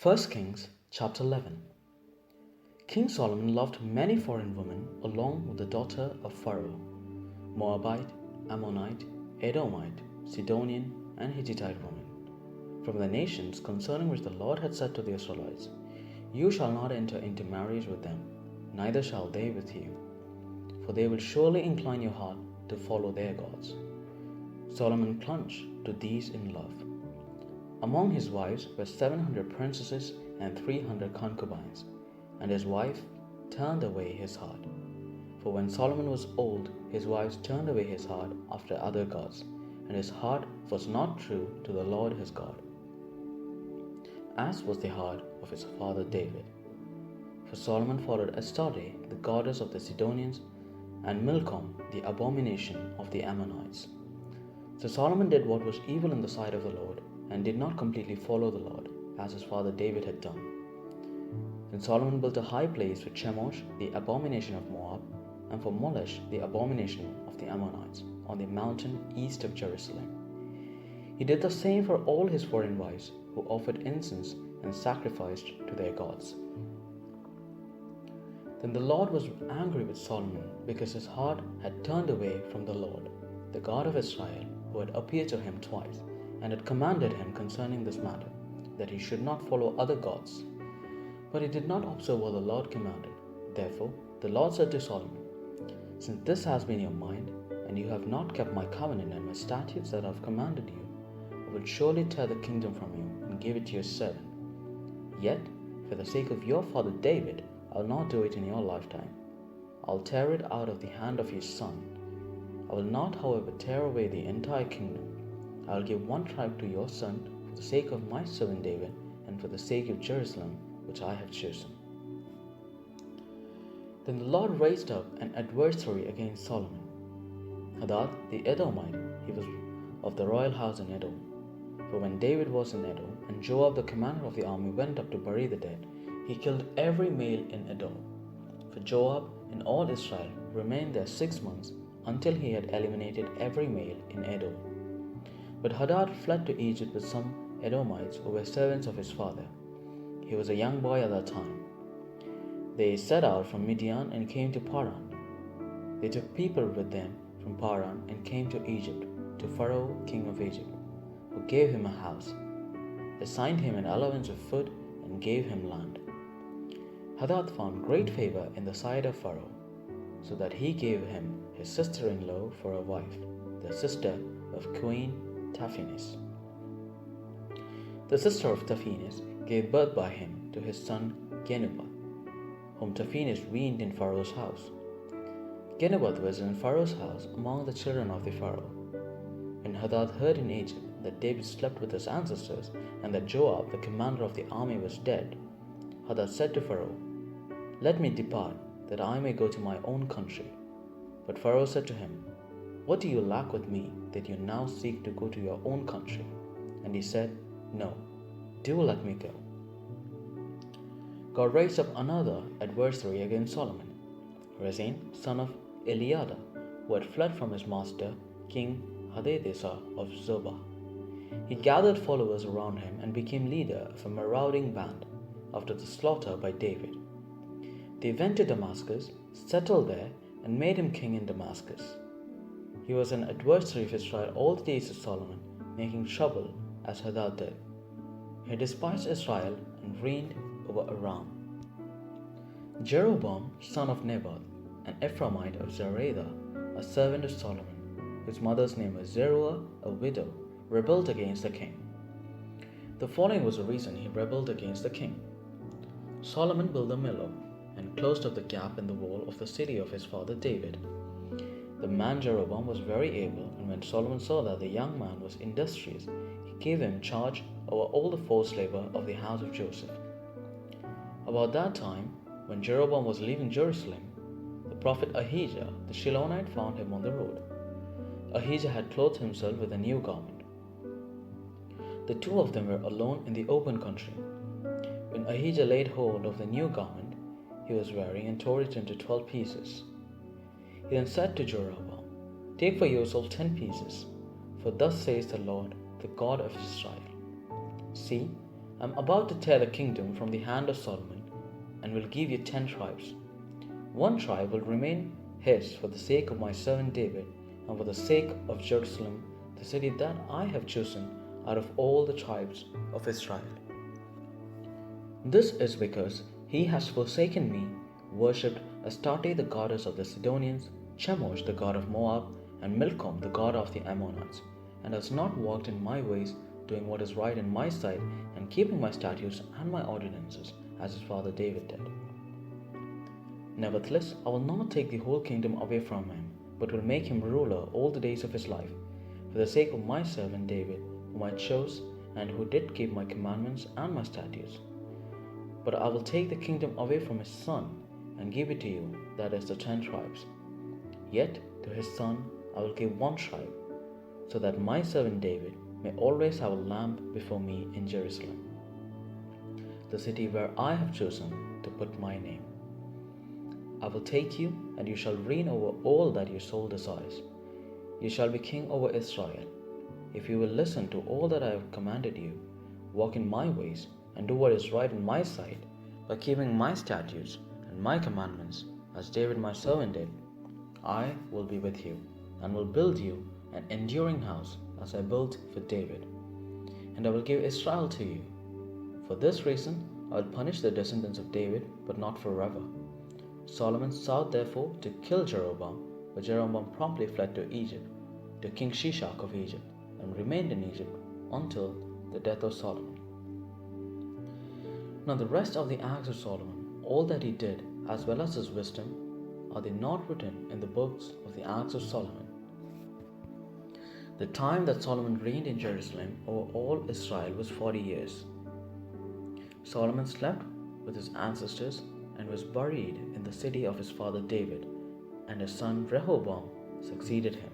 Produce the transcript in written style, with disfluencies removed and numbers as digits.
1 Kings chapter 11. King Solomon loved many foreign women along with the daughter of Pharaoh, Moabite, Ammonite, Edomite, Sidonian, and Hittite women, from the nations concerning which the Lord had said to the Israelites, "You shall not enter into marriage with them, neither shall they with you, for they will surely incline your heart to follow their gods." Solomon clung to these in love. Among his wives were 700 princesses and 300 concubines, and his wife turned away his heart. For when Solomon was old, his wives turned away his heart after other gods, and his heart was not true to the Lord his God, as was the heart of his father David. For Solomon followed Astarte, the goddess of the Sidonians, and Milcom, the abomination of the Ammonites. So Solomon did what was evil in the sight of the Lord, and did not completely follow the Lord, as his father David had done. Then Solomon built a high place for Chemosh, the abomination of Moab, and for Molech, the abomination of the Ammonites, on the mountain east of Jerusalem. He did the same for all his foreign wives, who offered incense and sacrificed to their gods. Then the Lord was angry with Solomon, because his heart had turned away from the Lord, the God of Israel, who had appeared to him twice, and had commanded him concerning this matter, that he should not follow other gods. But he did not observe what the Lord commanded. Therefore the Lord said to Solomon, "Since this has been your mind, and you have not kept my covenant and my statutes that I have commanded you, I will surely tear the kingdom from you and give it to your servant. Yet, for the sake of your father David, I will not do it in your lifetime. I will tear it out of the hand of your son. I will not, however, tear away the entire kingdom. I will give one tribe to your son for the sake of my servant David and for the sake of Jerusalem, which I have chosen." Then the Lord raised up an adversary against Solomon, Hadad the Edomite. He was of the royal house in Edom. For when David was in Edom, and Joab the commander of the army went up to bury the dead, he killed every male in Edom. For Joab and all Israel remained there 6 months, until he had eliminated every male in Edom. But Hadad fled to Egypt with some Edomites who were servants of his father. He was a young boy at that time. They set out from Midian and came to Paran. They took people with them from Paran and came to Egypt, to Pharaoh, king of Egypt, who gave him a house, assigned him an allowance of food, and gave him land. Hadad found great favor in the sight of Pharaoh, so that he gave him his sister-in-law for a wife, the sister of Queen Taphanes. The sister of Taphanes gave birth by him to his son Genubath, whom Taphanes weaned in Pharaoh's house. Genubath was in Pharaoh's house among the children of the Pharaoh. When Hadad heard in Egypt that David slept with his ancestors, and that Joab, the commander of the army, was dead, Hadad said to Pharaoh, "Let me depart, that I may go to my own country." But Pharaoh said to him, "What do you lack with me, that you now seek to go to your own country?" And he said, "No, do let me go." God raised up another adversary against Solomon, Rezin, son of Eliada, who had fled from his master, King Hadadezer of Zobah. He gathered followers around him and became leader of a marauding band after the slaughter by David. They went to Damascus, settled there, and made him king in Damascus. He was an adversary of Israel all the days of Solomon, making trouble as Hadad did. He despised Israel and reigned over Aram. Jeroboam, son of Nebat, an Ephraimite of Zereda, a servant of Solomon, whose mother's name was Zeruiah, a widow, rebelled against the king. The following was the reason he rebelled against the king. Solomon built a millow and closed up the gap in the wall of the city of his father David. The man Jeroboam was very able, and when Solomon saw that the young man was industrious, he gave him charge over all the forced labor of the house of Joseph. About that time, when Jeroboam was leaving Jerusalem, the prophet Ahijah the Shilonite found him on the road. Ahijah had clothed himself with a new garment. The two of them were alone in the open country. When Ahijah laid hold of the new garment he was wearing and tore it into 12 pieces, he then said to Jeroboam, "Take for yourself 10 pieces, for thus says the Lord, the God of Israel, See, I am about to tear the kingdom from the hand of Solomon and will give you 10 tribes. One tribe will remain his for the sake of my servant David and for the sake of Jerusalem, the city that I have chosen out of all the tribes of Israel. This is because he has forsaken me, worshipped Astarte the goddess of the Sidonians, Chemosh the god of Moab, and Milcom the god of the Ammonites, and has not walked in my ways, doing what is right in my sight, and keeping my statutes and my ordinances, as his father David did. Nevertheless, I will not take the whole kingdom away from him, but will make him ruler all the days of his life, for the sake of my servant David, whom I chose, and who did keep my commandments and my statutes. But I will take the kingdom away from his son, and give it to you, that is, the 10 tribes. Yet to his son I will give 1 tribe, so that my servant David may always have a lamp before me in Jerusalem, the city where I have chosen to put my name. I will take you, and you shall reign over all that your soul desires. You shall be king over Israel, if you will listen to all that I have commanded you, walk in my ways, and do what is right in my sight, by keeping my statutes and my commandments, as David my servant did. I will be with you, and will build you an enduring house, as I built for David. And I will give Israel to you. For this reason I will punish the descendants of David, but not forever. Solomon sought therefore to kill Jeroboam, but Jeroboam promptly fled to Egypt, to King Shishak of Egypt, and remained in Egypt until the death of Solomon. Now the rest of the acts of Solomon, all that he did, as well as his wisdom, are they not written in the books of the acts of Solomon? The time that Solomon reigned in Jerusalem over all Israel was 40 years. Solomon slept with his ancestors and was buried in the city of his father David, and his son Rehoboam succeeded him.